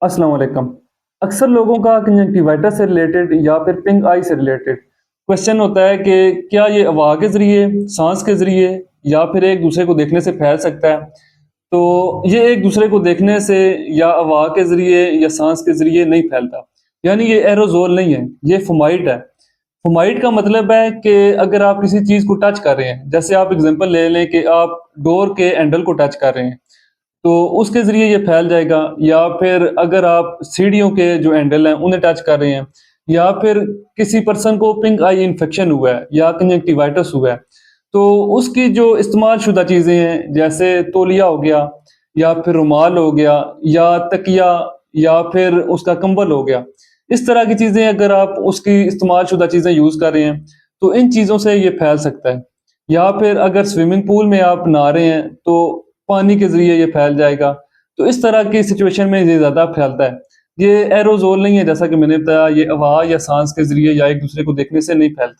अस्सलाम वालेकुम। अक्सर लोगों का कंजंक्टिवाइटिस से रिलेटेड या फिर पिंक आई से रिलेटेड क्वेश्चन होता है कि क्या ये हवा के ज़रिए, सांस के ज़रिए या फिर एक दूसरे को देखने से फैल सकता है? तो ये एक दूसरे को देखने से या हवा के ज़रिए या सांस के ज़रिए नहीं फैलता। यानी ये एरोज़ोल नहीं है, ये फुमाइट है। फुमाइट का मतलब है कि अगर आप किसी चीज़ को टच कर रहे हैं, जैसे आप एग्ज़ाम्पल ले लें कि आप डोर के हैंडल को टच कर रहे हैं, तो उसके ज़रिए ये फैल जाएगा। या फिर अगर आप सीढ़ियों के जो हैंडल हैं उन्हें टच कर रहे हैं, या फिर किसी पर्सन को पिंक आई इन्फेक्शन हुआ है या कंजंक्टिवाइटिस हुआ है, तो उसकी जो इस्तेमाल शुदा चीज़ें हैं जैसे तौलिया हो गया या फिर रुमाल हो गया या तकिया या फिर उसका कंबल हो गया, इस तरह की चीज़ें अगर आप उसकी इस्तेमाल शुदा चीज़ें यूज़ कर रहे हैं, तो इन चीज़ों से ये फैल सकता है। या फिर अगर स्विमिंग पूल में आप नहा रहे हैं, तो पानी के ज़रिए ये फैल जाएगा। तो इस तरह की सिचुएशन में ये ज़्यादा फैलता है। ये एरोज़ोल नहीं है, जैसा कि मैंने बताया, ये हवा या साँस के ज़रिए या एक-दूसरे को देखने से नहीं फैलता।